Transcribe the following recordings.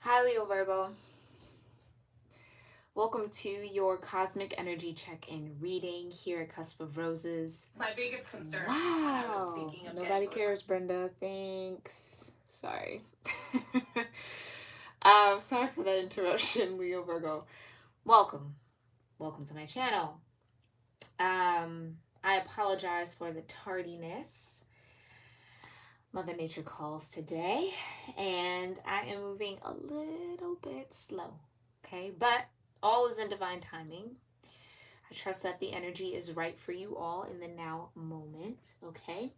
Hi, Leo Virgo. Welcome to your cosmic energy check-in reading here at Cusp of Roses. My biggest concern. Wow. Nobody cares, Brenda. Thanks. Sorry. Sorry for that interruption, Leo Virgo. Welcome. Welcome to my channel. I apologize for the tardiness. Mother Nature calls today, and I am moving a little bit slow. Okay, but all is in divine timing. I trust that the energy is right for you all in the now moment. Okay,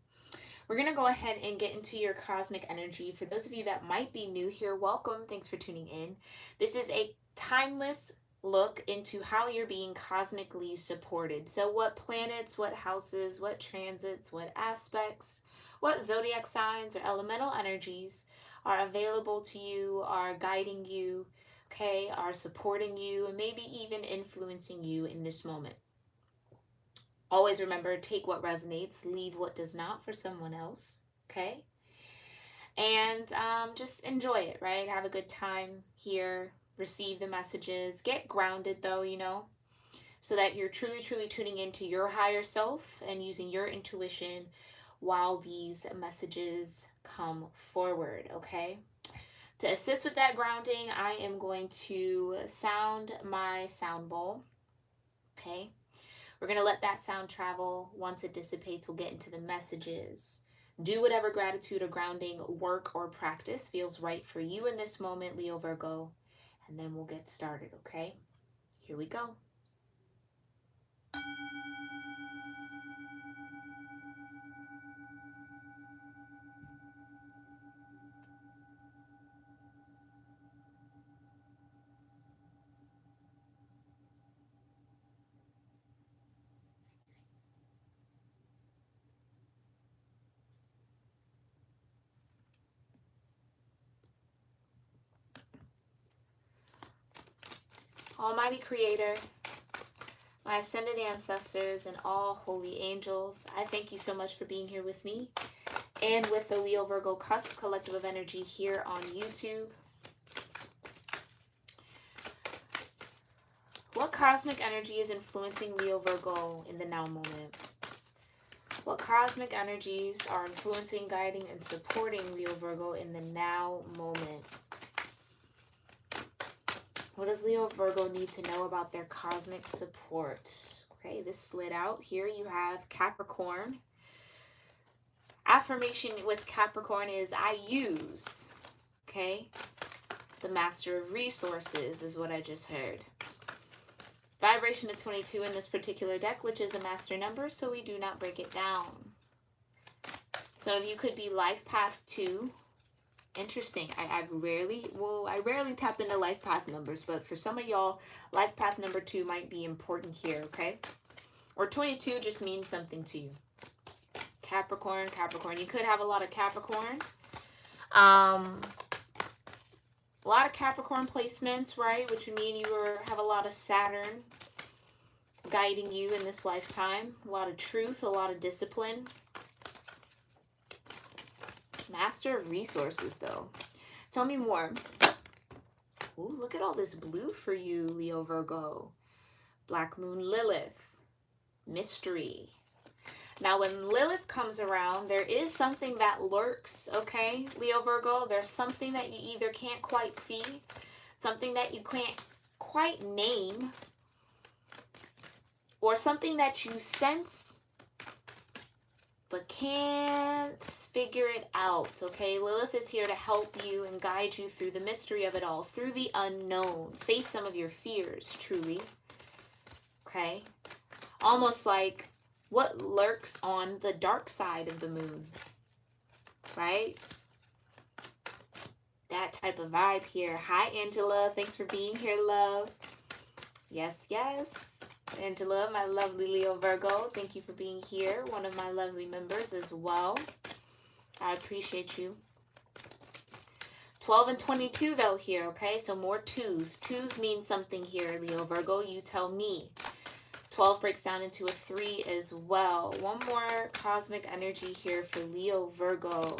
we're gonna go ahead and get into your cosmic energy. For those of you that might be new here, welcome. Thanks for tuning in. This is a timeless look into how you're being cosmically supported. So, what planets, what houses, what transits, what aspects, what zodiac signs or elemental energies are available to you, are guiding you, okay, are supporting you, and maybe even influencing you in this moment. Always remember, take what resonates, leave what does not for someone else, okay? And just enjoy it, right? Have a good time here, receive the messages, get grounded though, so that you're truly, truly tuning into your higher self and using your intuition while these messages come forward, okay? To assist with that grounding, I am going to sound my sound bowl, okay? We're going to let that sound travel. Once it dissipates, we'll get into the messages. Do whatever gratitude or grounding work or practice feels right for you in this moment, Leo Virgo, and then we'll get started, okay? Here we go. Almighty Creator, my ascended ancestors, and all holy angels, I thank you so much for being here with me and with the Leo Virgo Cusp Collective of Energy here on YouTube. What cosmic energy is influencing Leo Virgo in the now moment? What cosmic energies are influencing, guiding, and supporting Leo Virgo in the now moment? What does Leo Virgo need to know about their cosmic support? Okay, this slid out. Here you have Capricorn. Affirmation with Capricorn is I use. Okay, the master of resources is what I just heard. Vibration of 22 in this particular deck, which is a master number, so we do not break it down. Some of you could be life path 2. Interesting. I rarely tap into life path numbers, but for some of y'all, life path number 2 might be important here, okay? Or 22 just means something to you. Capricorn. You could have a lot of Capricorn. A lot of Capricorn placements, right? Which would mean you have a lot of Saturn guiding you in this lifetime. A lot of truth, a lot of discipline. Master of resources, though. Tell me more. Ooh, look at all this blue for you, Leo Virgo. Black Moon Lilith. Mystery. Now, when Lilith comes around, there is something that lurks, okay, Leo Virgo? There's something that you either can't quite see, something that you can't quite name, or something that you sense but can't figure it out, okay? Lilith is here to help you and guide you through the mystery of it all, through the unknown. Face some of your fears, truly, okay? Almost like what lurks on the dark side of the moon, right? That type of vibe here. Hi, Angela. Thanks for being here, love. Yes, yes. Angela, my lovely Leo Virgo, thank you for being here. One of my lovely members as well. I appreciate you. 12 and 22 though here, okay? So more 2s. 2s mean something here, Leo Virgo. You tell me. 12 breaks down into a 3 as well. One more cosmic energy here for Leo Virgo.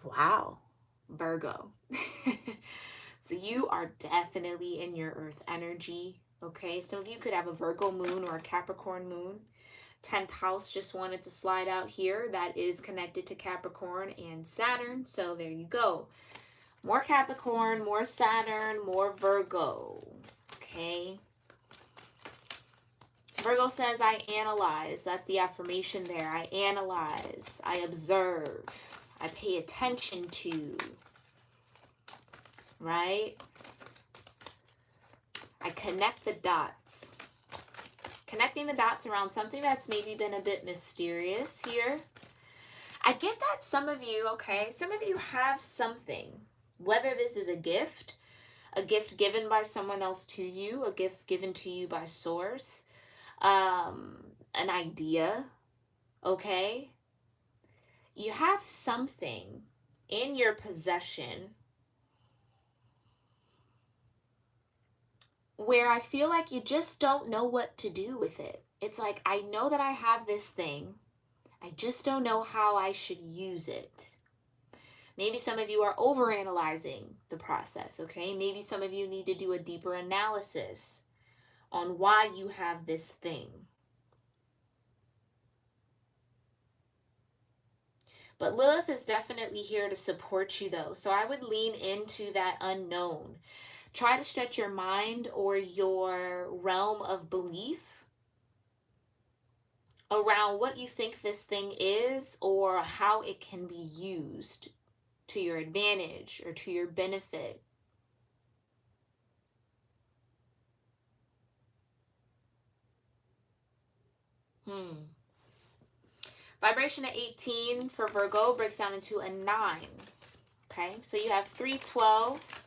Wow. Virgo. So you are definitely in your earth energy. Okay, some of you could have a Virgo moon or a Capricorn moon. 10th house just wanted to slide out here. That is connected to Capricorn and Saturn. So there you go. More Capricorn, more Saturn, more Virgo. Okay. Virgo says, I analyze. That's the affirmation there. I analyze. I observe. I pay attention to. Right? I connect the dots. Connecting the dots around something that's maybe been a bit mysterious here. I get that some of you, okay, some of you have something, whether this is a gift given by someone else to you, a gift given to you by source, an idea, okay? You have something in your possession where I feel like you just don't know what to do with it. It's like, I know that I have this thing. I just don't know how I should use it. Maybe some of you are overanalyzing the process, okay? Maybe some of you need to do a deeper analysis on why you have this thing. But Lilith is definitely here to support you though. So I would lean into that unknown. Try to stretch your mind or your realm of belief around what you think this thing is or how it can be used to your advantage or to your benefit. Vibration at 18 for Virgo breaks down into a 9. Okay, so you have 3, 12,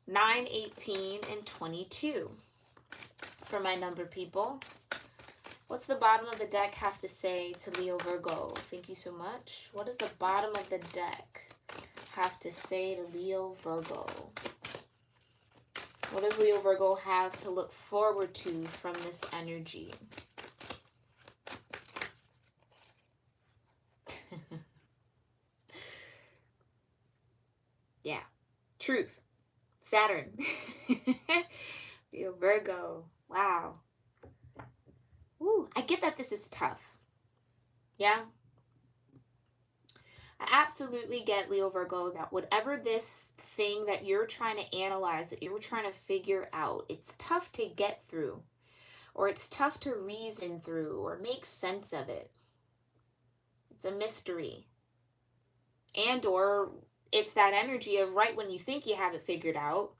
9, 18, and 22 for my number people. What's the bottom of the deck have to say to Leo Virgo? Thank you so much. What does the bottom of the deck have to say to Leo Virgo? What does Leo Virgo have to look forward to from this energy? Yeah, truth. Saturn. Leo Virgo. Wow. Ooh, I get that this is tough. Yeah. I absolutely get, Leo Virgo, that whatever this thing that you're trying to analyze, that you're trying to figure out, it's tough to get through, or it's tough to reason through, or make sense of it. It's a mystery. And or it's that energy of right when you think you have it figured out,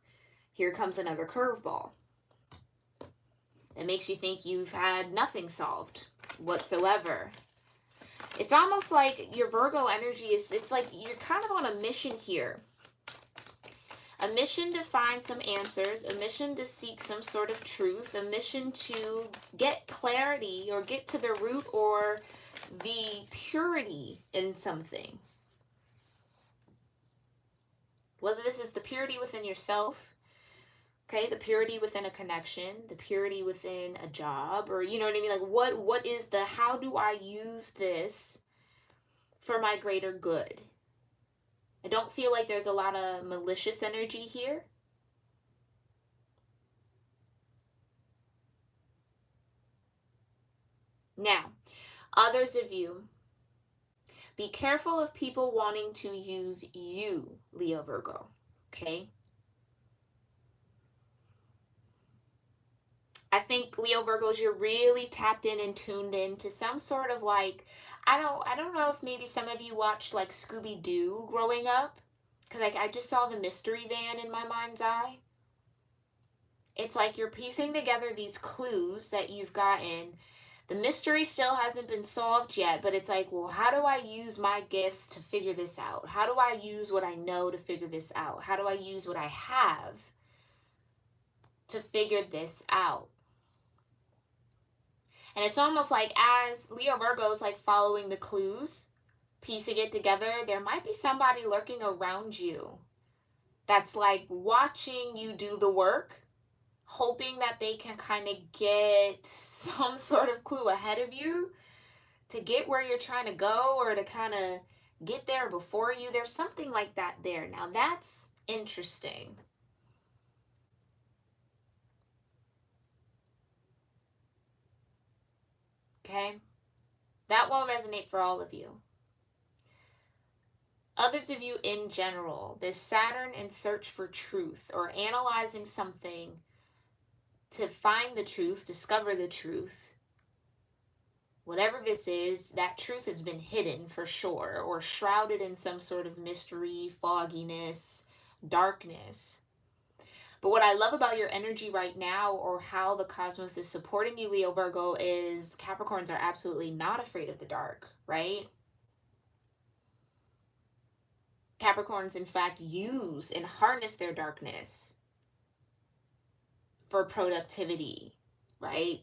here comes another curveball. It makes you think you've had nothing solved whatsoever. It's almost like your Virgo energy is, it's like you're kind of on a mission here. A mission to find some answers, a mission to seek some sort of truth, a mission to get clarity or get to the root or the purity in something. Whether this is the purity within yourself, okay, the purity within a connection, the purity within a job, or you know what I mean? Like what is the, how do I use this for my greater good? I don't feel like there's a lot of malicious energy here. Now, others of you, be careful of people wanting to use you, Leo Virgo, okay? I think, Leo Virgos, you're really tapped in and tuned in to some sort of like, I don't know if maybe some of you watched like Scooby-Doo growing up, because I just saw the mystery van in my mind's eye. It's like you're piecing together these clues that you've gotten. The mystery still hasn't been solved yet, but it's like, well, how do I use my gifts to figure this out? How do I use what I know to figure this out? How do I use what I have to figure this out? And it's almost like as Leo Virgo is like following the clues, piecing it together, there might be somebody lurking around you that's like watching you do the work, hoping that they can kind of get some sort of clue ahead of you to get where you're trying to go or to kind of get there before you. There's something like that there. Now that's interesting. Okay? That won't resonate for all of you. Others of you in general, this Saturn in search for truth or analyzing something to find the truth, discover the truth. Whatever this is, that truth has been hidden for sure, or shrouded in some sort of mystery, fogginess, darkness. But what I love about your energy right now, or how the cosmos is supporting you, Leo Virgo, is Capricorns are absolutely not afraid of the dark, right? Capricorns, in fact, use and harness their darkness for productivity, right?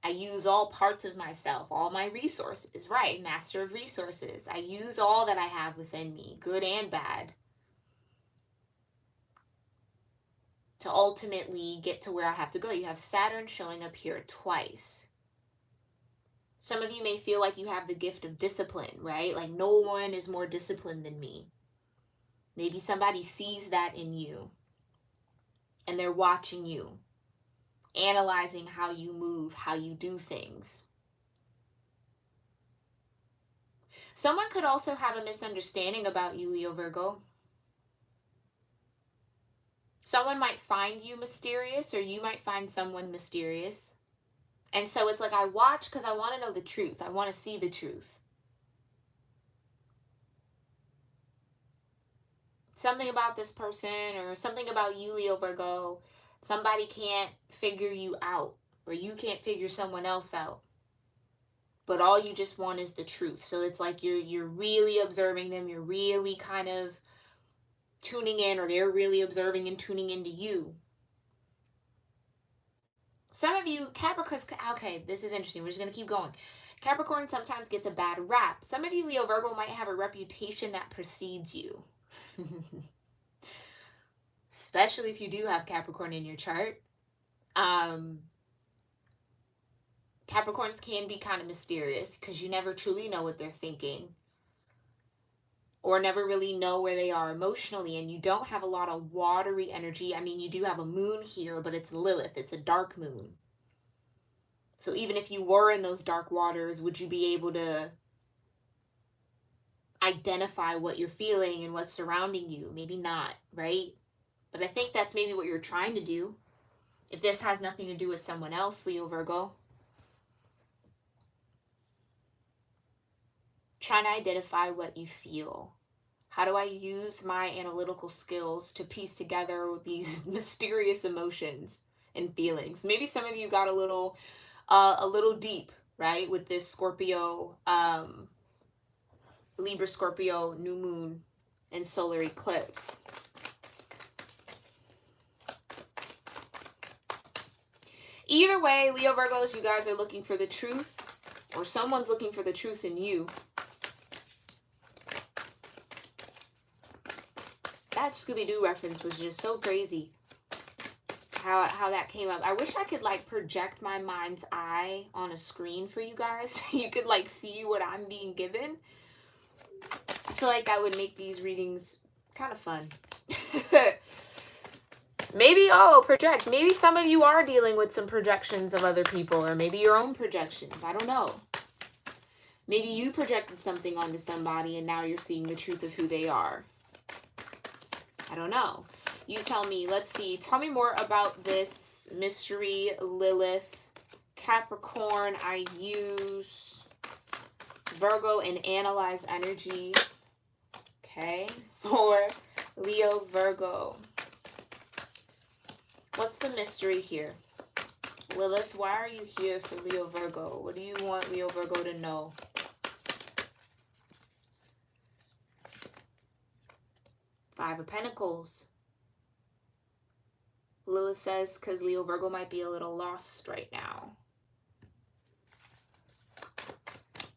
I use all parts of myself, all my resources, right? Master of resources. I use all that I have within me, good and bad, to ultimately get to where I have to go. You have Saturn showing up here twice. Some of you may feel like you have the gift of discipline, right? Like no one is more disciplined than me. Maybe somebody sees that in you and they're watching you, analyzing how you move, how you do things. Someone could also have a misunderstanding about you, Leo Virgo. Someone might find you mysterious, or you might find someone mysterious. And so it's like I watch because I want to know the truth. I want to see the truth. Something about this person or something about you, Leo Virgo, somebody can't figure you out, or you can't figure someone else out. But all you just want is the truth. So it's like you're really observing them, you're really kind of tuning in, or they're really observing and tuning into you. Some of you, Capricorns, okay, this is interesting. We're just going to keep going. Capricorn sometimes gets a bad rap. Some of you, Leo Virgo, might have a reputation that precedes you. Especially if you do have Capricorn in your chart. Capricorns can be kind of mysterious because you never truly know what they're thinking, or never really know where they are emotionally, and you don't have a lot of watery energy. I mean, you do have a moon here, but it's Lilith. It's a dark moon. So even if you were in those dark waters, would you be able to identify what you're feeling and what's surrounding you? Maybe not, right? But I think that's maybe what you're trying to do. If this has nothing to do with someone else, Leo Virgo. Trying to identify what you feel. How do I use my analytical skills to piece together these mysterious emotions and feelings? Maybe some of you got a little deep, right, with this Scorpio, Libra Scorpio new moon and solar eclipse. Either way, Leo Virgos, you guys are looking for the truth, or someone's looking for the truth in you. That Scooby-Doo reference was just so crazy. How that came up. I wish I could like project my mind's eye on a screen for you guys. You could like see what I'm being given. I feel like that would make these readings kind of fun. Maybe, project. Maybe some of you are dealing with some projections of other people, or maybe your own projections. I don't know. Maybe you projected something onto somebody and now you're seeing the truth of who they are. I don't know. You tell me. Let's see. Tell me more about this mystery Lilith Capricorn. I use Virgo and analyze energy. Okay. For Leo Virgo. What's the mystery here? Lilith, why are you here for Leo Virgo? What do you want Leo Virgo to know? Five of Pentacles. Lilith says because Leo Virgo might be a little lost right now.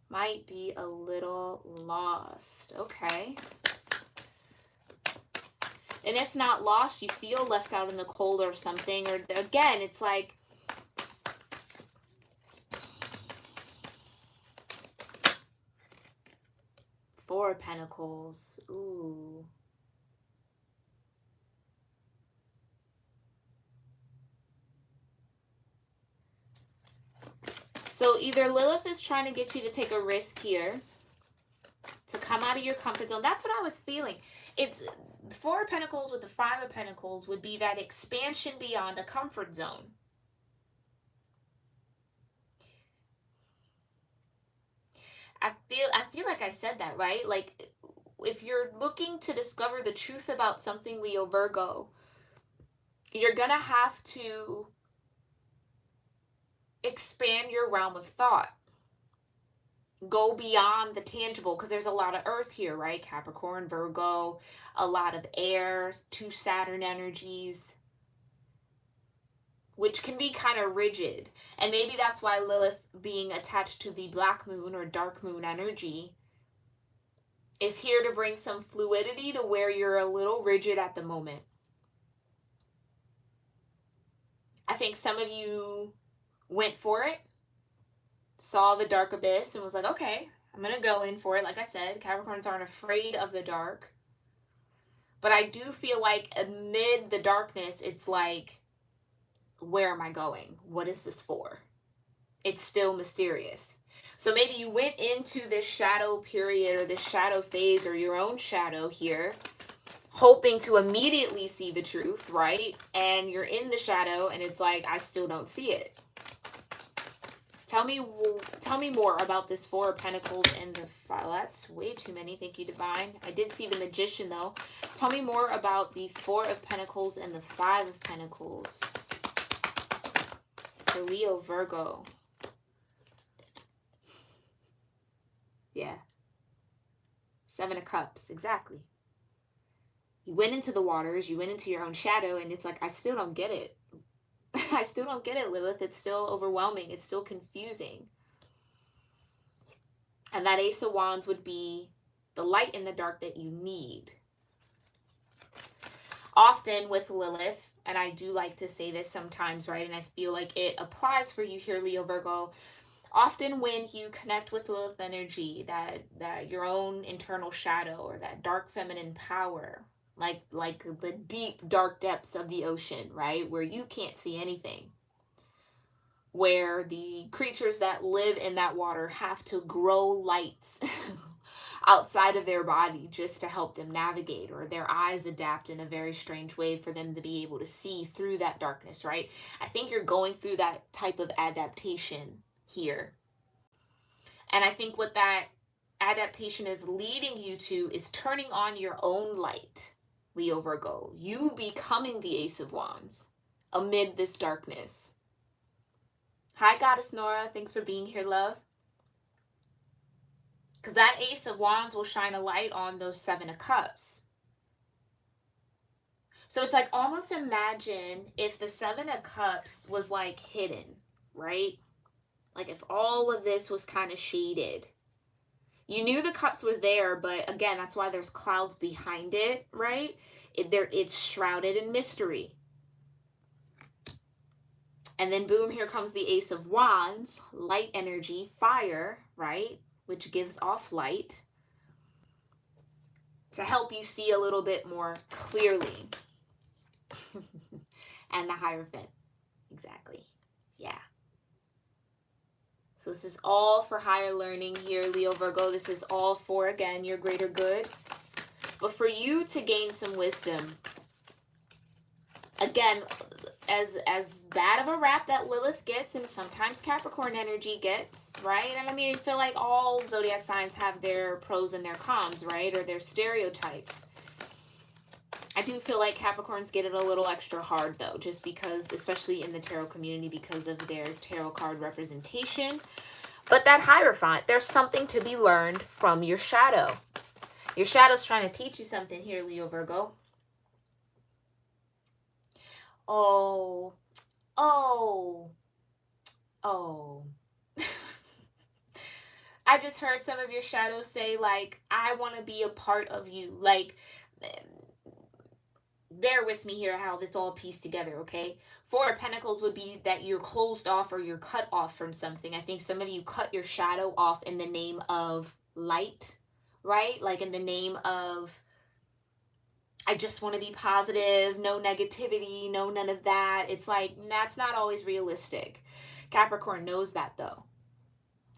Might be a little lost. Okay. And if not lost, you feel left out in the cold or something. Or again, it's like Four of Pentacles. Ooh. So either Lilith is trying to get you to take a risk here, to come out of your comfort zone. That's what I was feeling. It's Four of Pentacles with the Five of Pentacles would be that expansion beyond a comfort zone. I feel like I said that, right? Like, if you're looking to discover the truth about something, Leo Virgo, you're going to have to expand your realm of thought. Go beyond the tangible, because there's a lot of earth here, right? Capricorn, Virgo, a lot of air, two Saturn energies, which can be kind of rigid. And maybe that's why Lilith being attached to the black moon or dark moon energy is here to bring some fluidity to where you're a little rigid at the moment. I think some of you went for it, saw the dark abyss and was like, okay, I'm going to go in for it. Like I said, Capricorns aren't afraid of the dark. But I do feel like amid the darkness, it's like, where am I going? What is this for? It's still mysterious. So maybe you went into this shadow period or this shadow phase or your own shadow here, hoping to immediately see the truth, right? And you're in the shadow and it's like, I still don't see it. Tell me more about this Four of Pentacles and the Five. That's way too many. Thank you, Divine. I did see the Magician, though. Tell me more about the Four of Pentacles and the Five of Pentacles for Leo Virgo. Yeah. Seven of Cups. Exactly. You went into the waters. You went into your own shadow. And it's like, I still don't get it. I still don't get it, Lilith. It's still overwhelming. It's still confusing. And that Ace of Wands would be the light in the dark that you need. Often with Lilith, and I do like to say this sometimes, right? And I feel like it applies for you here, Leo Virgo. Often when you connect with Lilith energy, that your own internal shadow or that dark feminine power, like the deep dark depths of the ocean, right, where you can't see anything, where the creatures that live in that water have to grow lights outside of their body just to help them navigate, or their eyes adapt in a very strange way for them to be able to see through that darkness, right? I think you're going through that type of adaptation here. And I think what that adaptation is leading you to is turning on your own light, Leo Virgo. You becoming the Ace of Wands amid this darkness. Hi, Goddess Nora. Thanks for being here, love. Because that Ace of Wands will shine a light on those Seven of Cups. So it's like, almost imagine if the Seven of Cups was like hidden, right? Like if all of this was kind of shaded. You knew the cups was there, but again, that's why there's clouds behind it, right? It's shrouded in mystery. And then boom, here comes the Ace of Wands, light energy, fire, right? Which gives off light to help you see a little bit more clearly. And the Hierophant. Exactly. Yeah. So this is all for higher learning here, Leo Virgo. This is all for, again, your greater good. But for you to gain some wisdom, again, as bad of a rap that Lilith gets and sometimes Capricorn energy gets, right? And I mean, I feel like all zodiac signs have their pros and their cons, right? Or their stereotypes. I do feel like Capricorns get it a little extra hard, though, just because, especially in the tarot community, because of their tarot card representation. But that Hierophant, there's something to be learned from your shadow. Your shadow's trying to teach you something here, Leo Virgo. Oh. I just heard some of your shadows say, like, I want to be a part of you. Like, bear with me here how this all pieced together, okay? Four of Pentacles would be that you're closed off or you're cut off from something. I think some of you cut your shadow off in the name of light, right? Like in the name of, I just want to be positive, no negativity, no none of that. It's like, that's not always realistic. Capricorn knows that, though.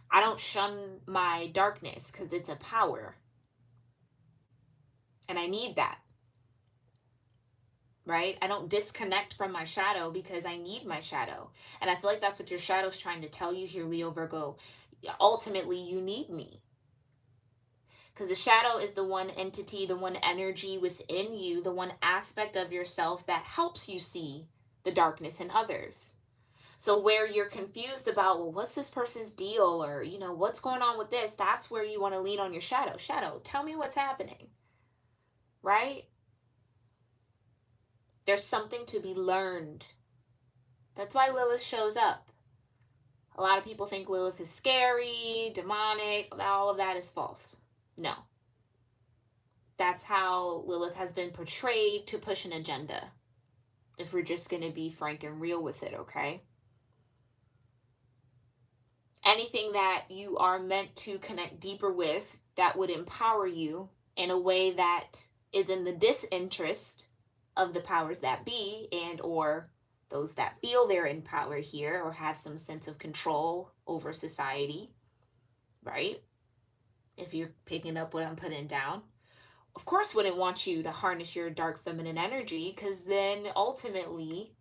I don't shun my darkness because it's a power. And I need that, right? I don't disconnect from my shadow because I need my shadow. And I feel like that's what your shadow's trying to tell you here, Leo Virgo. Ultimately, you need me. Because the shadow is the one entity, the one energy within you, the one aspect of yourself that helps you see the darkness in others. So where you're confused about, well, what's this person's deal? Or, what's going on with this? That's where you want to lean on your shadow. Shadow, tell me what's happening, right? There's something to be learned. That's why Lilith shows up. A lot of people think Lilith is scary, demonic. All of that is false. No. That's how Lilith has been portrayed to push an agenda. If we're just going to be frank and real with it, okay? Anything that you are meant to connect deeper with that would empower you in a way that is in the disinterest of the powers that be and or those that feel they're in power here or have some sense of control over society, right? If you're picking up what I'm putting down, of course wouldn't want you to harness your dark feminine energy, because then ultimately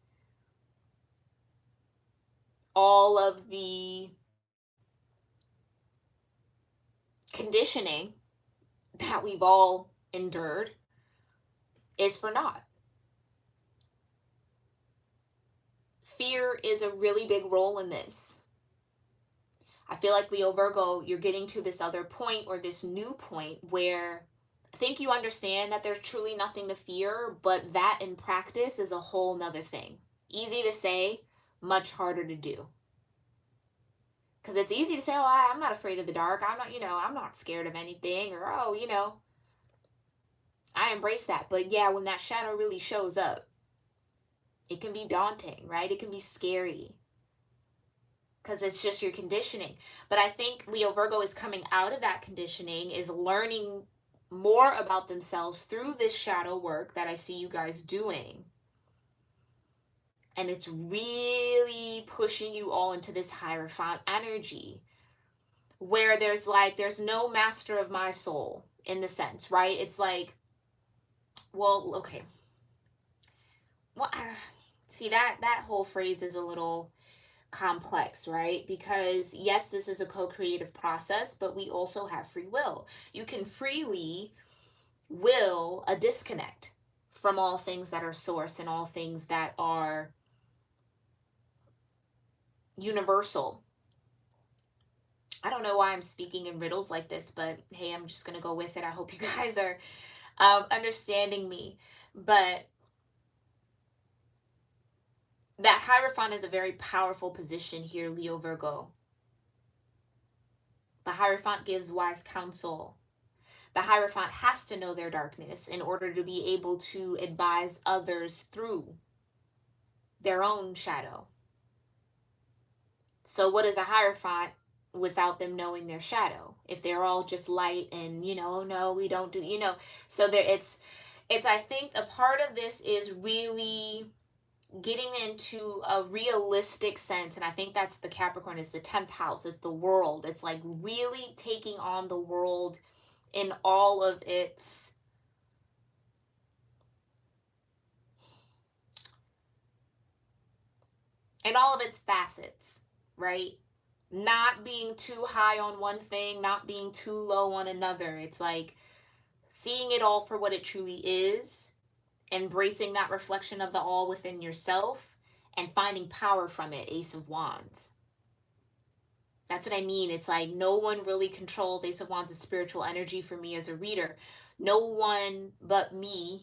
all of the conditioning that we've all endured is for naught. Fear is a really big role in this. I feel like Leo Virgo, you're getting to this other point or this new point where I think you understand that there's truly nothing to fear, but that in practice is a whole nother thing. Easy to say, much harder to do. Because it's easy to say, oh, I'm not afraid of the dark. I'm not scared of anything. Or, I embrace that. But yeah, when that shadow really shows up, it can be daunting, right? It can be scary. Because it's just your conditioning. But I think Leo Virgo is coming out of that conditioning, is learning more about themselves through this shadow work that I see you guys doing. And it's really pushing you all into this Hierophant energy where there's no master of my soul in the sense, right? It's like, well, okay. Well, see, that whole phrase is a little complex, right? Because yes, this is a co-creative process, but we also have free will. You can freely will a disconnect from all things that are source and all things that are universal. I don't know why I'm speaking in riddles like this, but hey, I'm just going to go with it. I hope you guys are understanding me. But that Hierophant is a very powerful position here, Leo Virgo. The Hierophant gives wise counsel. The Hierophant has to know their darkness in order to be able to advise others through their own shadow. So what is a Hierophant without them knowing their shadow? If they're all just light and, oh no, we don't do, so there it's I think a part of this is really getting into a realistic sense, and I think that's the Capricorn, is the 10th house, it's the world. It's like really taking on the world in all of its facets, right? Not being too high on one thing, not being too low on another. It's like seeing it all for what it truly is, embracing that reflection of the all within yourself, and finding power from it. Ace of Wands. That's what I mean. It's like no one really controls Ace of Wands' spiritual energy for me as a reader. No one but me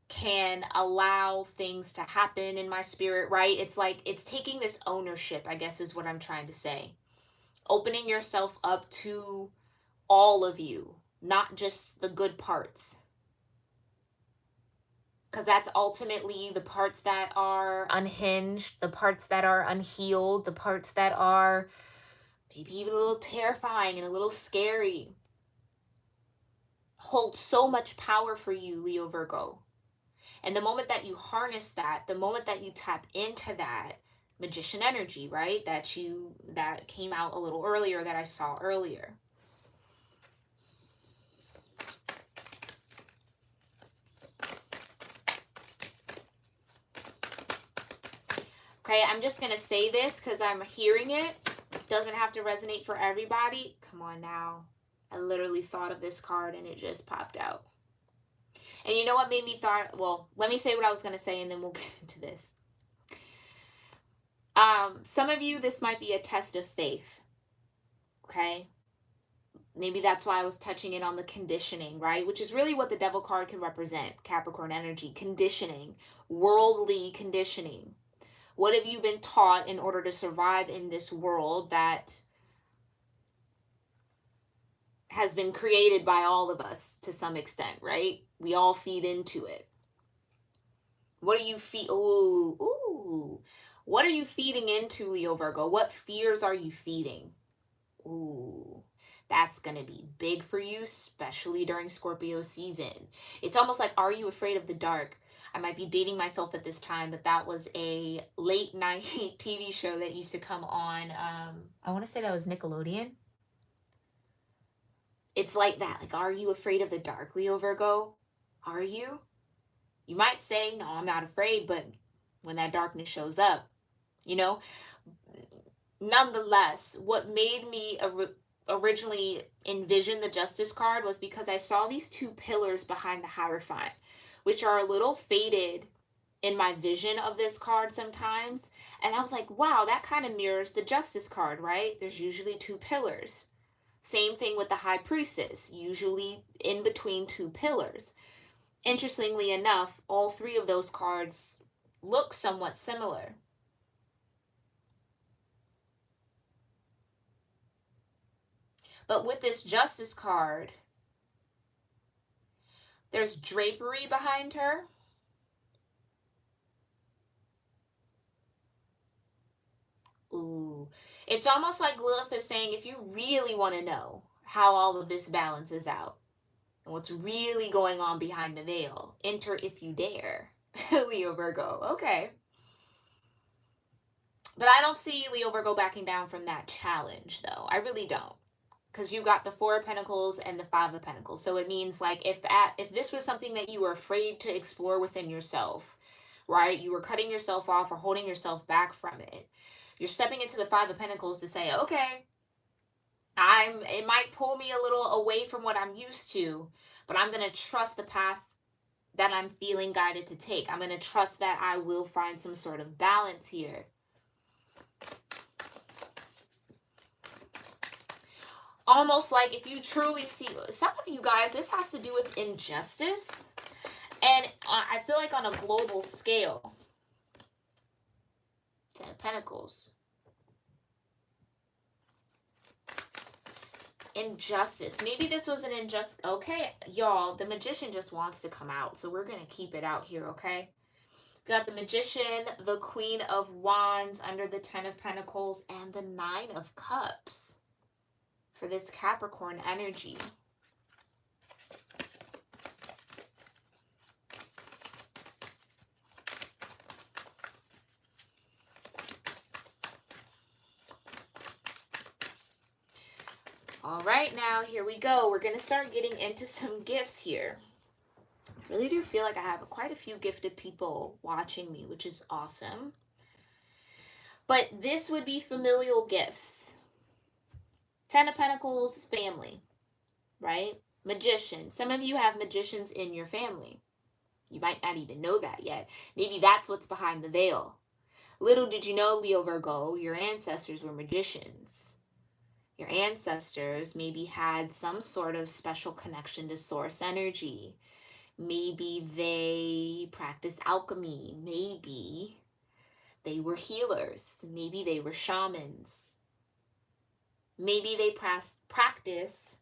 can allow things to happen in my spirit, right? It's like it's taking this ownership, I guess is what I'm trying to say. Opening yourself up to all of you, not just the good parts. Because that's ultimately the parts that are unhinged, the parts that are unhealed, the parts that are maybe even a little terrifying and a little scary. Hold so much power for you, Leo Virgo. And the moment that you harness that, the moment that you tap into that, Magician energy, right? That came out a little earlier, that I saw earlier. Okay, I'm just going to say this because I'm hearing it. Doesn't have to resonate for everybody. Come on now. I literally thought of this card and it just popped out. And you know what made me thought, well, let me say what I was going to say and then we'll get into this. Some of you, this might be a test of faith. Okay? Maybe that's why I was touching it on the conditioning, right? Which is really what the devil card can represent. Capricorn energy, conditioning, worldly conditioning. What have you been taught in order to survive in this world that has been created by all of us to some extent, right? We all feed into it. What are you What are you feeding into, Leo Virgo? What fears are you feeding? Ooh, that's going to be big for you, especially during Scorpio season. It's almost like, are you afraid of the dark? I might be dating myself at this time, but that was a late night TV show that used to come on. I want to say that was Nickelodeon. It's like that. Like, are you afraid of the dark, Leo Virgo? Are you? You might say, no, I'm not afraid, but when that darkness shows up, you know, nonetheless, what made me originally envision the Justice card was because I saw these two pillars behind the Hierophant, which are a little faded in my vision of this card sometimes. And I was like, wow, that kind of mirrors the Justice card, right? There's usually two pillars. Same thing with the High Priestess, usually in between two pillars. Interestingly enough, all three of those cards look somewhat similar. But with this Justice card, there's drapery behind her. Ooh. It's almost like Lilith is saying, if you really want to know how all of this balances out and what's really going on behind the veil, enter if you dare. Leo Virgo. Okay. But I don't see Leo Virgo backing down from that challenge, though. I really don't. Because you got the Four of Pentacles and the Five of Pentacles. So it means, like, if this was something that you were afraid to explore within yourself, right? You were cutting yourself off or holding yourself back from it. You're stepping into the Five of Pentacles to say, okay, it might pull me a little away from what I'm used to, but I'm going to trust the path that I'm feeling guided to take. I'm going to trust that I will find some sort of balance here. Almost like if you truly see, some of you guys, this has to do with injustice. And I feel like on a global scale, Ten of Pentacles. Injustice. Maybe this was an injustice. Okay, y'all, the Magician just wants to come out. So we're going to keep it out here, okay? We got the Magician, the Queen of Wands under the Ten of Pentacles, and the Nine of Cups for this Capricorn energy. All right, now here we go. We're going to start getting into some gifts here. I really do feel like I have quite a few gifted people watching me, which is awesome. But this would be familial gifts. Ten of Pentacles, family, right? Magician. Some of you have magicians in your family. You might not even know that yet. Maybe that's what's behind the veil. Little did you know, Leo Virgo, your ancestors were magicians. Your ancestors maybe had some sort of special connection to source energy. Maybe they practiced alchemy. Maybe they were healers. Maybe they were shamans. Maybe they practice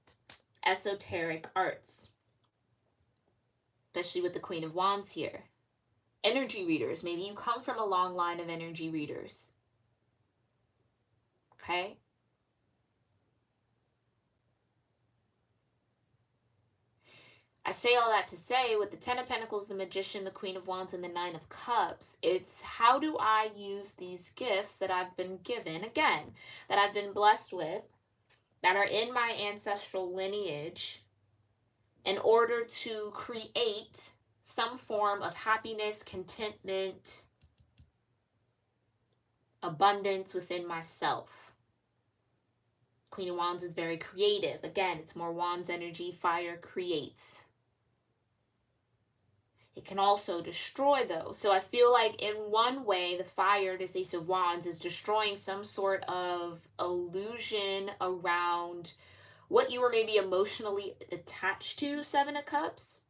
esoteric arts, especially with the Queen of Wands here. Energy readers. Maybe you come from a long line of energy readers. Okay? I say all that to say, with the Ten of Pentacles, the Magician, the Queen of Wands, and the Nine of Cups, it's how do I use these gifts that I've been given, again, that I've been blessed with, that are in my ancestral lineage, in order to create some form of happiness, contentment, abundance within myself. Queen of Wands is very creative. Again, it's more Wands energy. Fire creates. It can also destroy, though. So I feel like in one way, the fire, this Ace of Wands, is destroying some sort of illusion around what you were maybe emotionally attached to, Seven of Cups.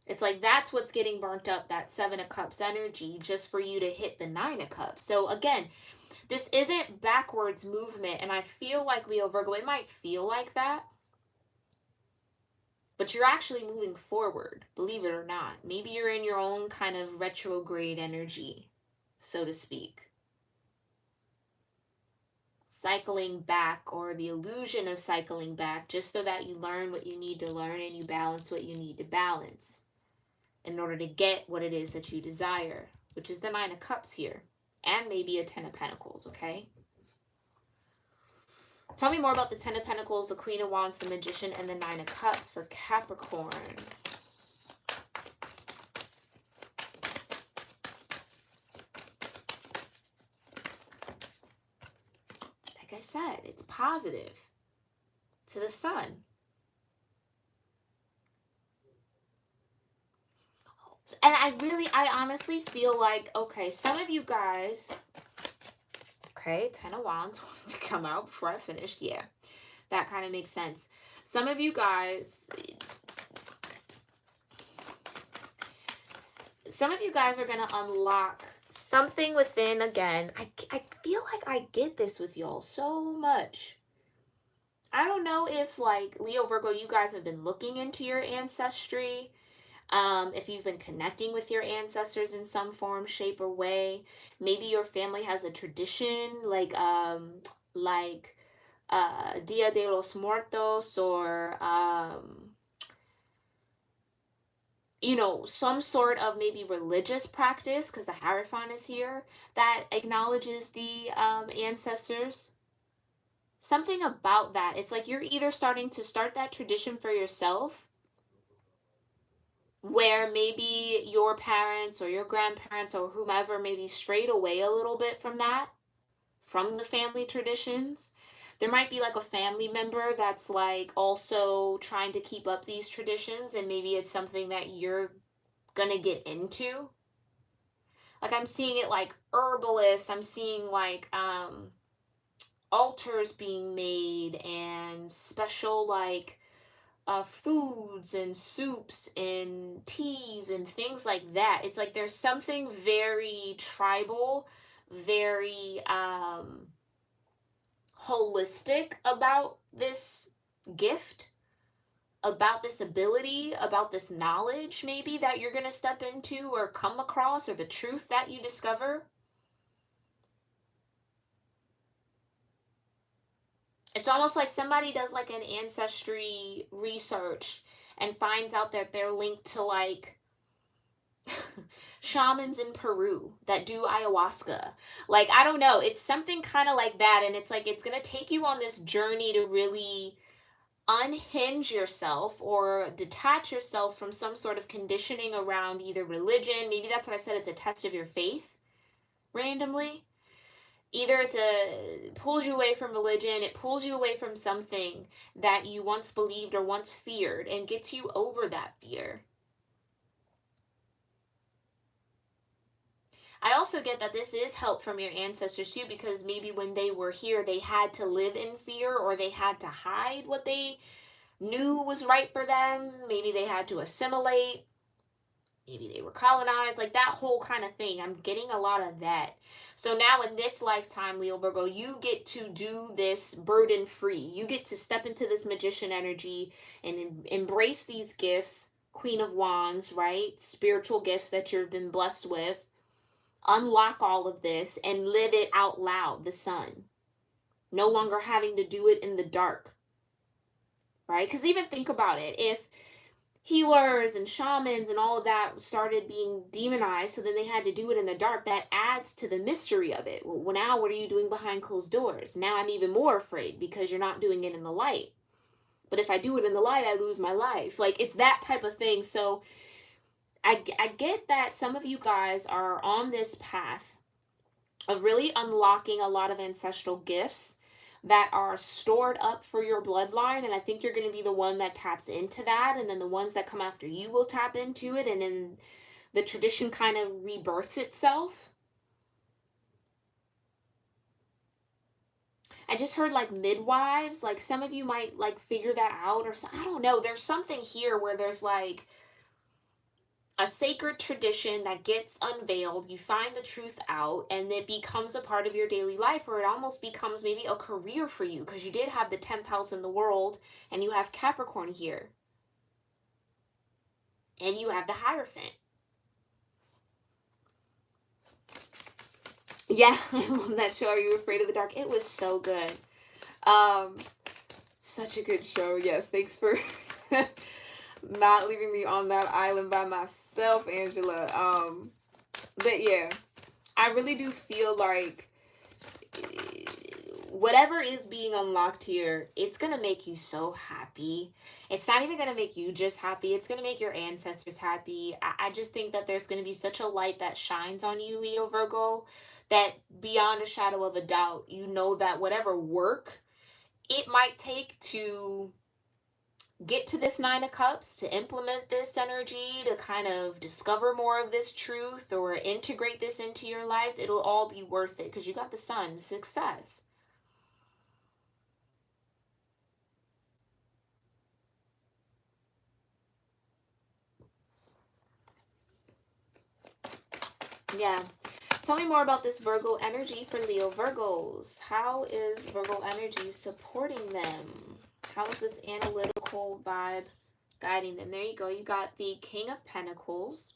It's like that's what's getting burnt up, that Seven of Cups energy, just for you to hit the Nine of Cups. So again, this isn't backwards movement. And I feel like, Leo Virgo, it might feel like that, but you're actually moving forward, believe it or not. Maybe you're in your own kind of retrograde energy, so to speak. Cycling back, or the illusion of cycling back, just so that you learn what you need to learn and you balance what you need to balance in order to get what it is that you desire, which is the Nine of Cups here, and maybe a Ten of Pentacles, okay? Tell me more about the Ten of Pentacles, the Queen of Wands, the Magician, and the Nine of Cups for Capricorn. Like I said, it's positive to the sun. And I honestly feel like, okay, some of you guys, okay, Ten of Wands wanted to come out before I finished. Yeah, that kind of makes sense. Some of you guys are going to unlock something within, again, I feel like I get this with y'all so much. I don't know if, like, Leo, Virgo, you guys have been looking into your ancestry. If you've been connecting with your ancestors in some form, shape, or way. Maybe your family has a tradition like Dia de los Muertos, or you know, some sort of maybe religious practice, because the Hierophant is here, that acknowledges the ancestors. Something about that. It's like you're either starting to start that tradition for yourself, where maybe your parents or your grandparents or whomever maybe strayed away a little bit from that, from the family traditions. There might be like a family member that's like also trying to keep up these traditions, and maybe it's something that you're gonna get into. Like I'm seeing it like herbalists, I'm seeing like altars being made, and special like foods and soups and teas and things like that. It's like there's something very tribal, very holistic about this gift, about this ability, about this knowledge maybe that you're going to step into or come across, or the truth that you discover. It's almost like somebody does like an ancestry research and finds out that they're linked to like shamans in Peru that do ayahuasca. Like, I don't know. It's something kind of like that. And it's like, it's going to take you on this journey to really unhinge yourself or detach yourself from some sort of conditioning around either religion. Maybe that's what I said. It's a test of your faith randomly. Either it pulls you away from religion, it pulls you away from something that you once believed or once feared, and gets you over that fear. I also get that this is help from your ancestors too, because maybe when they were here, they had to live in fear, or they had to hide what they knew was right for them. Maybe they had to assimilate. Maybe they were colonized, like that whole kind of thing. I'm getting a lot of that. So now in this lifetime, Leo Virgo, you get to do this burden free. You get to step into this magician energy and embrace these gifts, Queen of Wands, right? Spiritual gifts that you've been blessed with. Unlock all of this and live it out loud, the sun. No longer having to do it in the dark, right? Because even think about it. healers and shamans and all of that started being demonized, so then they had to do it in the dark. That adds to the mystery of it. Well, now what are you doing behind closed doors? Now I'm even more afraid because you're not doing it in the light. But if I do it in the light, I lose my life. Like, it's that type of thing. So I get that some of you guys are on this path of really unlocking a lot of ancestral gifts that are stored up for your bloodline. And I think you're going to be the one that taps into that. And then the ones that come after you will tap into it. And then the tradition kind of rebirths itself. I just heard like midwives, like some of you might like figure that out, or I don't know. There's something here where there's like a sacred tradition that gets unveiled, you find the truth out, and it becomes a part of your daily life, or it almost becomes maybe a career for you, because you did have the 10th house in the world, and you have Capricorn here, and you have the Hierophant. Yeah, I love that show. Are You Afraid of the Dark? It was so good. Such a good show. Yes, thanks for not leaving me on that island by myself, Angela. But yeah, I really do feel like whatever is being unlocked here, it's going to make you so happy. It's not even going to make you just happy. It's going to make your ancestors happy. I just think that there's going to be such a light that shines on you, Leo Virgo, that beyond a shadow of a doubt, you know that whatever work it might take to get to this Nine of Cups, to implement this energy, to kind of discover more of this truth or integrate this into your life, it'll all be worth it because you got the Sun, success. Yeah. Tell me more about this Virgo energy for Leo Virgos. How is Virgo energy supporting them? How is this analytical vibe guiding them? There you go. You got the King of Pentacles.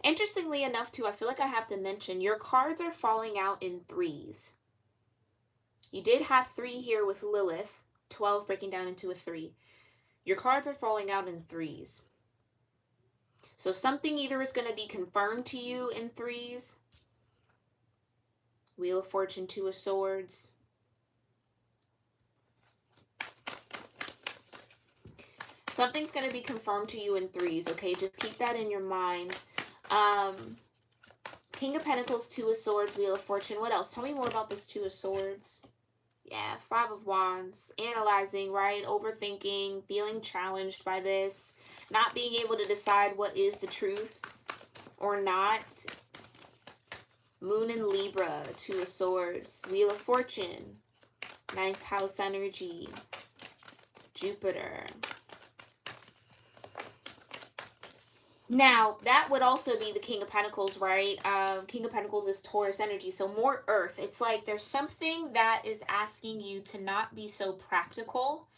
Interestingly enough, too, I feel like I have to mention your cards are falling out in threes. You did have 3 here with Lilith, 12 breaking down into a 3. Your cards are falling out in threes. So something either is going to be confirmed to you in threes. Wheel of Fortune, 2 of Swords. Something's going to be confirmed to you in threes, okay? Just keep that in your mind. King of Pentacles, 2 of Swords, Wheel of Fortune. What else? Tell me more about this 2 of Swords. Yeah, 5 of Wands. Analyzing, right? Overthinking, feeling challenged by this. Not being able to decide what is the truth or not. Moon in Libra, 2 of Swords. Wheel of Fortune. 9th house energy. Jupiter. Now, that would also be the King of Pentacles, right? King of Pentacles is Taurus energy, so more earth. It's like there's something that is asking you to not be so practical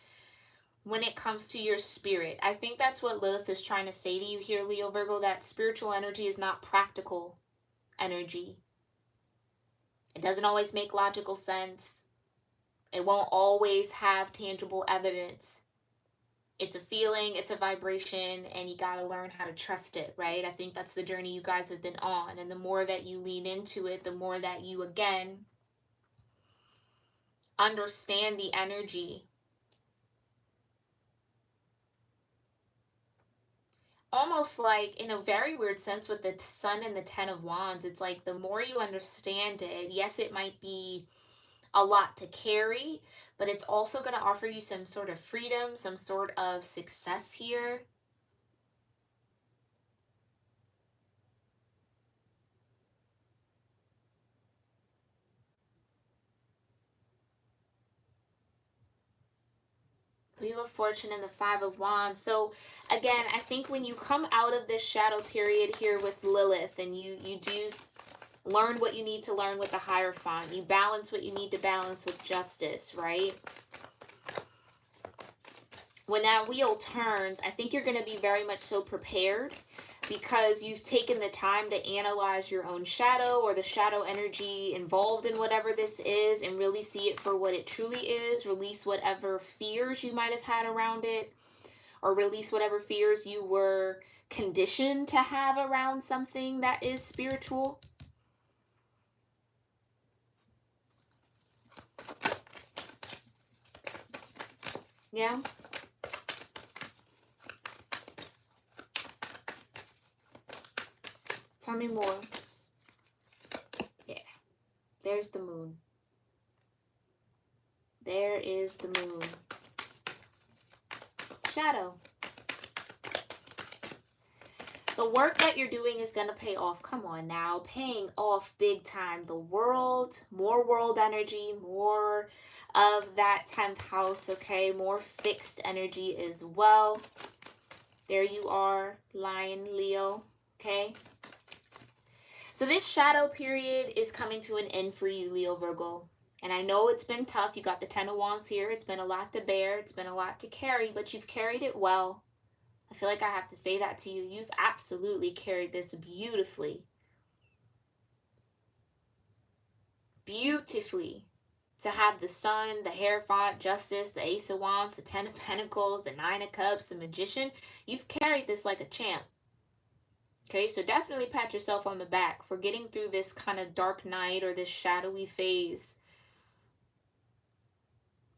when it comes to your spirit. I think that's what Lilith is trying to say to you here, Leo Virgo, that spiritual energy is not practical energy. It doesn't always make logical sense. It won't always have tangible evidence. It's a feeling, it's a vibration, and you got to learn how to trust it, right? I think that's the journey you guys have been on. And the more that you lean into it, the more that you, again, understand the energy. Almost like, in a very weird sense, with the Sun and the 10 of Wands, it's like the more you understand it, yes, it might be a lot to carry, but it's also going to offer you some sort of freedom, some sort of success here. Wheel of Fortune and the 5 of Wands. So again, I think when you come out of this shadow period here with Lilith, and you do learn what you need to learn with the Hierophant, you balance what you need to balance with justice, right? When that wheel turns, I think you're going to be very much so prepared, because you've taken the time to analyze your own shadow or the shadow energy involved in whatever this is, and really see it for what it truly is. Release whatever fears you might have had around it, or release whatever fears you were conditioned to have around something that is spiritual. Yeah. Tell me more. Yeah. There's the moon. There is the moon. Shadow. The work that you're doing is going to pay off. Come on now. Paying off big time. The world, more world energy, more of that 10th house, okay? More fixed energy as well. There you are, Lion, Leo, okay? So this shadow period is coming to an end for you, Leo, Virgo. And I know it's been tough. You got the 10 of Wands here. It's been a lot to bear. It's been a lot to carry, but you've carried it well. I feel like I have to say that to you. You've absolutely carried this beautifully. Beautifully. To have the Sun, the Hierophant, Justice, the Ace of Wands, the 10 of Pentacles, the 9 of Cups, the Magician. You've carried this like a champ. Okay, so definitely pat yourself on the back for getting through this kind of dark night or this shadowy phase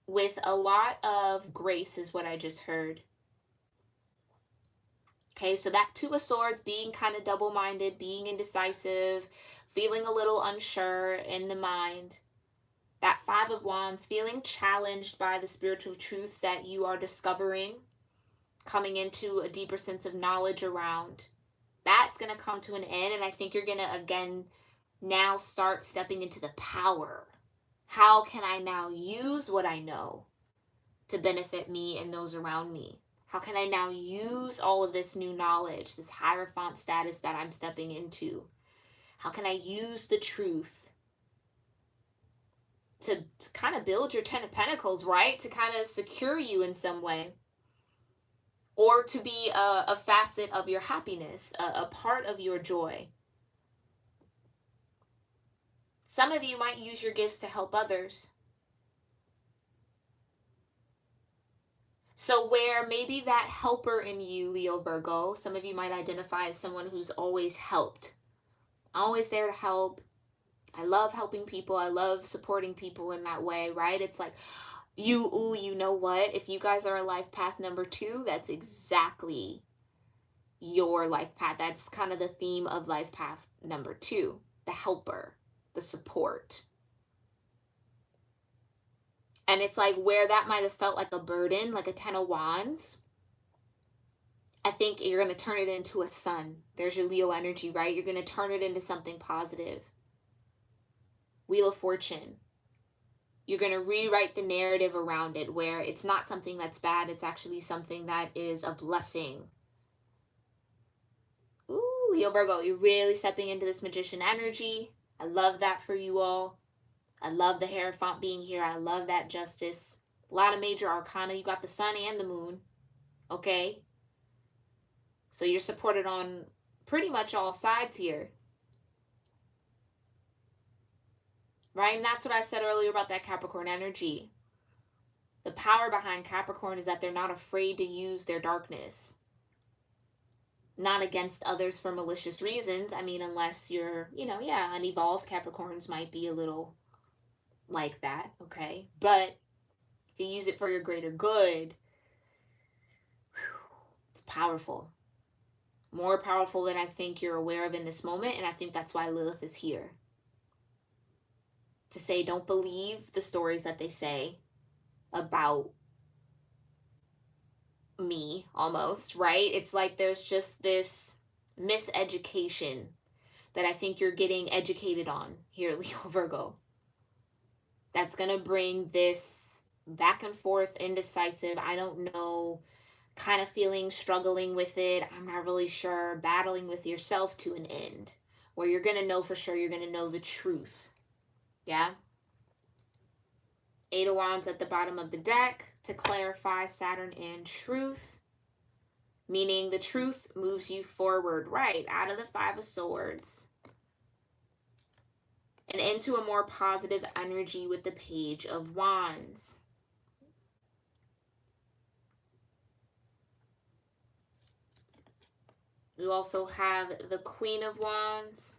with a lot of grace is what I just heard. Okay, so that 2 of Swords, being kind of double-minded, being indecisive, feeling a little unsure in the mind. That 5 of Wands, feeling challenged by the spiritual truths that you are discovering, coming into a deeper sense of knowledge around. That's going to come to an end, and I think you're going to, again, now start stepping into the power. How can I now use what I know to benefit me and those around me? How can I now use all of this new knowledge, this Hierophant status that I'm stepping into? How can I use the truth to kind of build your 10 of Pentacles, right? To kind of secure you in some way. Or to be a facet of your happiness, a part of your joy. Some of you might use your gifts to help others. So where maybe that helper in you, Leo, Virgo, some of you might identify as someone who's always helped. Always there to help. I love helping people. I love supporting people in that way, right? It's like, you know what? If you guys are a life path number 2, that's exactly your life path. That's kind of the theme of life path number 2. The helper, the support. And it's like where that might have felt like a burden, like a 10 of Wands, I think you're going to turn it into a sun. There's your Leo energy, right? You're going to turn it into something positive. Wheel of Fortune. You're going to rewrite the narrative around it where it's not something that's bad. It's actually something that is a blessing. Ooh, Leo, Virgo, you're really stepping into this Magician energy. I love that for you all. I love the Hierophant being here. I love that Justice. A lot of major arcana. You got the Sun and the Moon. Okay? So you're supported on pretty much all sides here. Right? And that's what I said earlier about that Capricorn energy. The power behind Capricorn is that they're not afraid to use their darkness. Not against others for malicious reasons. I mean, unless you're, unevolved. Capricorns might be a little like that, okay? But if you use it for your greater good, it's powerful. More powerful than I think you're aware of in this moment. And I think that's why Lilith is here. To say, don't believe the stories that they say about me, almost, right? It's like there's just this miseducation that I think you're getting educated on here, Leo, Virgo. That's going to bring this back and forth, indecisive, I don't know, kind of feeling, struggling with it, I'm not really sure, battling with yourself to an end. Where you're going to know for sure, you're going to know the truth. Yeah? 8 of Wands at the bottom of the deck to clarify Saturn and truth. Meaning the truth moves you forward, right, out of the 5 of Swords. And into a more positive energy with the Page of Wands. We also have the Queen of Wands.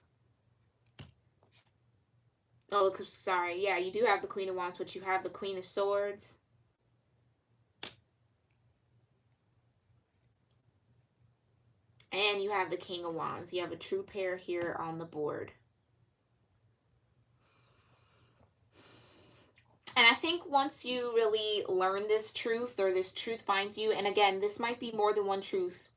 Oh, sorry. Yeah, you do have the Queen of Wands, but you have the Queen of Swords. And you have the King of Wands. You have a true pair here on the board. And I think once you really learn this truth, or this truth finds you, and again, this might be more than one truth.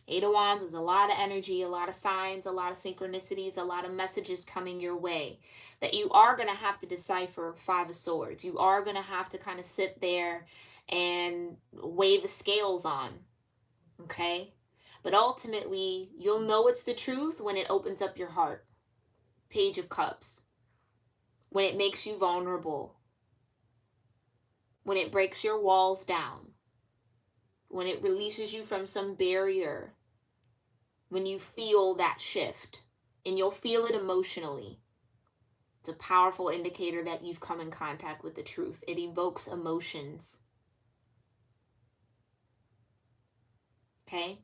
Eight of Wands is a lot of energy, a lot of signs, a lot of synchronicities, a lot of messages coming your way that you are going to have to decipher. Five of Swords. You are going to have to kind of sit there and weigh the scales on. Okay? But ultimately, you'll know it's the truth when it opens up your heart. Page of Cups. When it makes you vulnerable. When it breaks your walls down. When it releases you from some barrier. When you feel that shift. And you'll feel it emotionally. It's a powerful indicator that you've come in contact with the truth. It evokes emotions. Okay?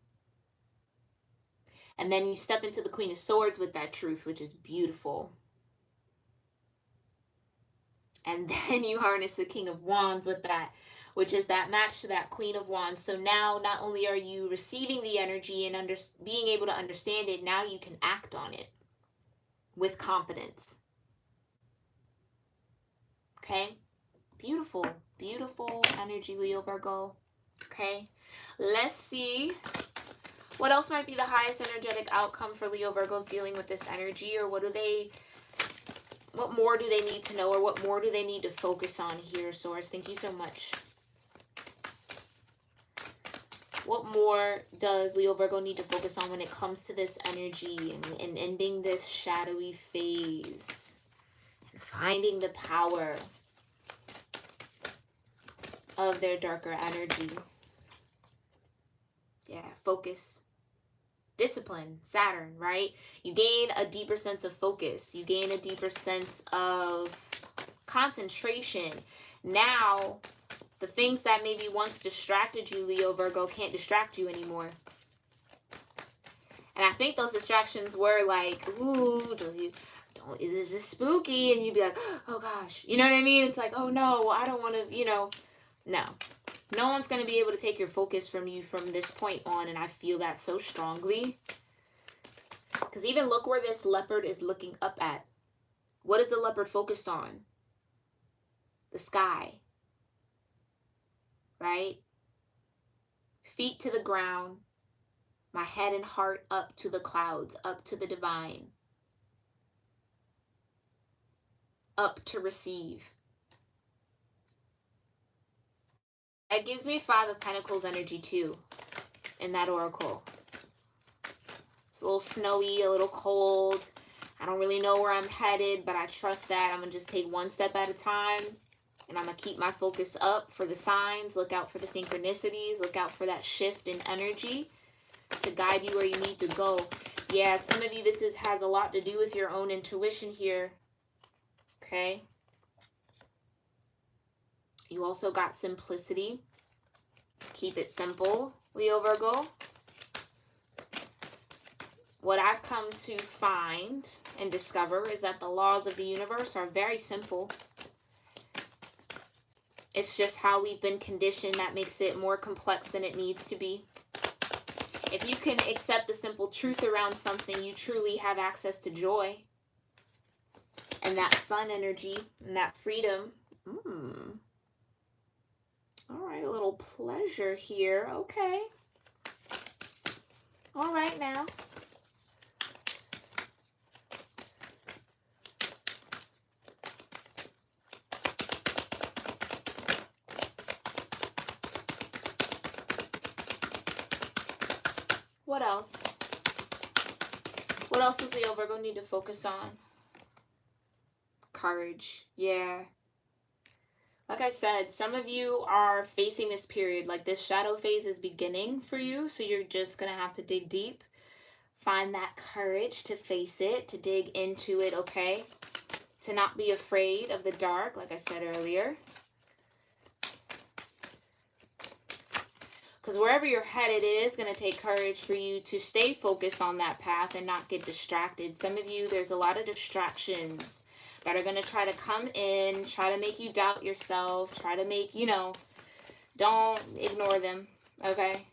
And then you step into the Queen of Swords with that truth, which is beautiful. And then you harness the King of Wands with that, which is that match to that Queen of Wands. So now not only are you receiving the energy and being able to understand it, now you can act on it with confidence. Okay? Beautiful, beautiful energy, Leo Virgo. Okay? Let's see what else might be the highest energetic outcome for Leo Virgos dealing with this energy, or what more do they need to know, or what more do they need to focus on here, Source? Thank you so much. What more does Leo Virgo need to focus on when it comes to this energy and ending this shadowy phase and finding the power of their darker energy? Yeah, focus. Discipline, Saturn, right? You gain a deeper sense of focus. You gain a deeper sense of concentration. Now, the things that maybe once distracted you, Leo Virgo, can't distract you anymore. And I think those distractions were like, ooh, is this spooky? And you'd be like, oh gosh. You know what I mean? It's like, oh no, I don't want to, no. No one's going to be able to take your focus from you from this point on, and I feel that so strongly. Because even look where this leopard is looking up at. What is the leopard focused on? The sky. Right? Feet to the ground. My head and heart up to the clouds, up to the divine. Up to receive. It gives me Five of Pentacles energy too in that oracle. It's a little snowy, a little cold. I don't really know where I'm headed, but I trust that I'm going to just take one step at a time. And I'm going to keep my focus up for the signs. Look out for the synchronicities. Look out for that shift in energy to guide you where you need to go. Yeah, some of you, this has a lot to do with your own intuition here. Okay? You also got simplicity. Keep it simple, Leo Virgo. What I've come to find and discover is that the laws of the universe are very simple. It's just how we've been conditioned that makes it more complex than it needs to be. If you can accept the simple truth around something, you truly have access to joy. And that sun energy and that freedom. All right, a little pleasure here. Okay. All right now. What else? What else does Leo Virgo need to focus on? Courage. Yeah. Like I said, some of you are facing this period, like this shadow phase is beginning for you, so you're just going to have to dig deep. Find that courage to face it, to dig into it, okay? To not be afraid of the dark, like I said earlier. Because wherever you're headed, it is going to take courage for you to stay focused on that path and not get distracted. Some of you, there's a lot of distractions that are going to try to come in, try to make you doubt yourself, try to make, don't ignore them, okay?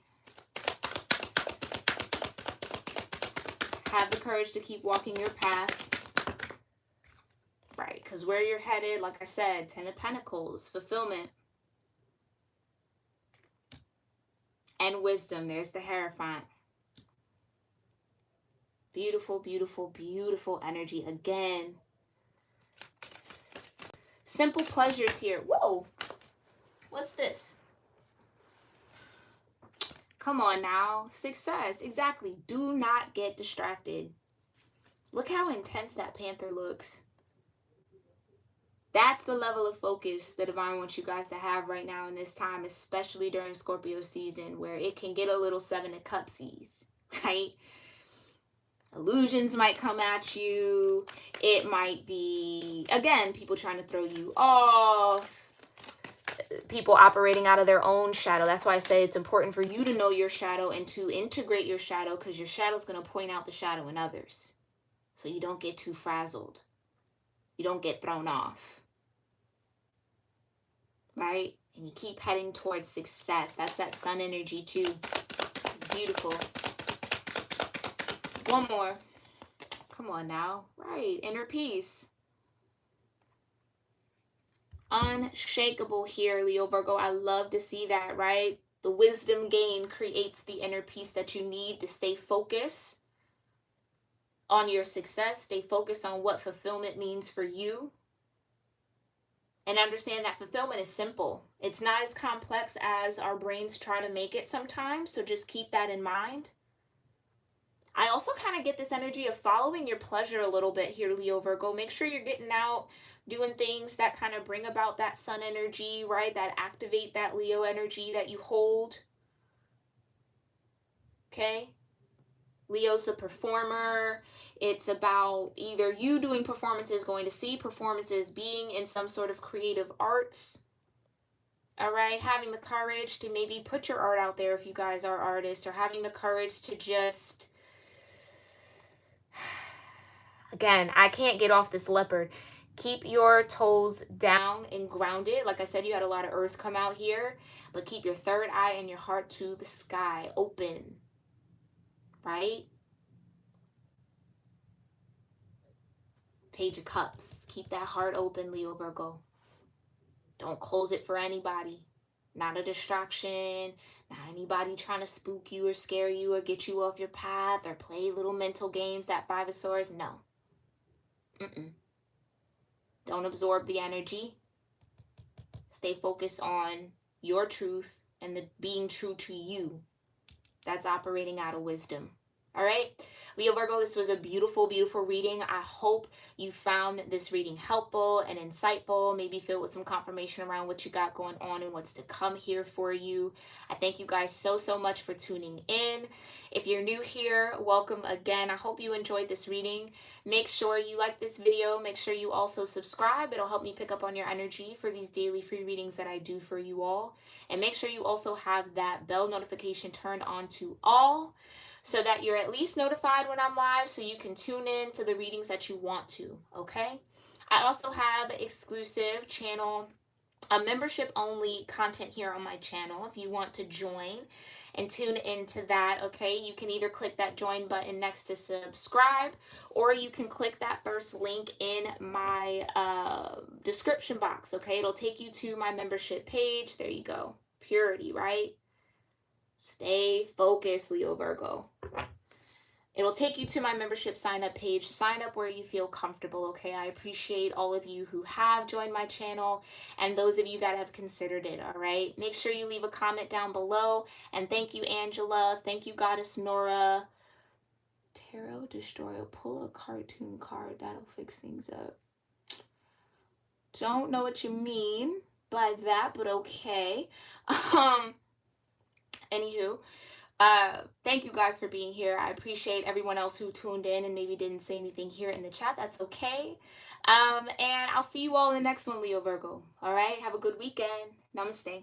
Have the courage to keep walking your path. Right, because where you're headed, like I said, 10 of Pentacles, fulfillment. And wisdom. There's the Hierophant. Beautiful, beautiful, beautiful energy. Again, simple pleasures here. Whoa, what's this? Come on now. Success. Exactly. Do not get distracted. Look how intense that panther looks. That's the level of focus the divine wants you guys to have right now in this time, especially during Scorpio season, where it can get a little 7 of Cupsies, right? Illusions might come at you. It might be, again, people trying to throw you off. People operating out of their own shadow. That's why I say it's important for you to know your shadow and to integrate your shadow, because your shadow is going to point out the shadow in others. So you don't get too frazzled. You don't get thrown off. Right? And you keep heading towards success. That's that sun energy too. Beautiful. One more. Come on now. Right. Inner peace. Unshakable here, Leo Virgo. I love to see that, right? The wisdom gain creates the inner peace that you need to stay focused on your success. Stay focused on what fulfillment means for you. And understand that fulfillment is simple. It's not as complex as our brains try to make it sometimes. So just keep that in mind. I also kind of get this energy of following your pleasure a little bit here, Leo Virgo. Make sure you're getting out, doing things that kind of bring about that sun energy, right? That activate that Leo energy that you hold. Okay? Leo's the performer. It's about either you doing performances, going to see performances, being in some sort of creative arts. All right? Having the courage to maybe put your art out there if you guys are artists, or having the courage to just... Again, I can't get off this leopard. Keep your toes down and grounded. Like I said, you had a lot of earth come out here, but keep your third eye and your heart to the sky, open, right? Page of Cups. Keep that heart open, Leo Virgo. Don't close it for anybody. Not a distraction. Not anybody trying to spook you or scare you or get you off your path or play little mental games. That Five of Swords, no. Don't absorb the energy. Stay focused on your truth and the being true to you. That's operating out of wisdom. All right, Leo Virgo, this was a beautiful, beautiful reading. I hope you found this reading helpful and insightful, maybe filled with some confirmation around what you got going on and what's to come here for you. I thank you guys so, so much for tuning in. If you're new here, welcome again. I hope you enjoyed this reading. Make sure you like this video. Make sure you also subscribe. It'll help me pick up on your energy for these daily free readings that I do for you all. And make sure you also have that bell notification turned on to all, so that you're at least notified when I'm live, so you can tune in to the readings that you want to, okay? I also have exclusive channel, membership only content here on my channel. If you want to join and tune into that, okay, you can either click that join button next to subscribe, or you can click that first link in my description box, okay? It'll take you to my membership page. There you go. Purity, right? Stay focused, Leo Virgo. It'll take you to my membership sign up page. Sign up where you feel comfortable, okay? I appreciate all of you who have joined my channel and those of you that have considered it, all right? Make sure you leave a comment down below. And thank you, Angela. Thank you, Goddess Nora. Tarot Destroyer. Pull a cartoon card. That'll fix things up. Don't know what you mean by that, but okay. Anywho, thank you guys for being here. I appreciate everyone else who tuned in and maybe didn't say anything here in the chat. That's okay. And I'll see you all in the next one, Leo Virgo. All right. Have a good weekend. Namaste.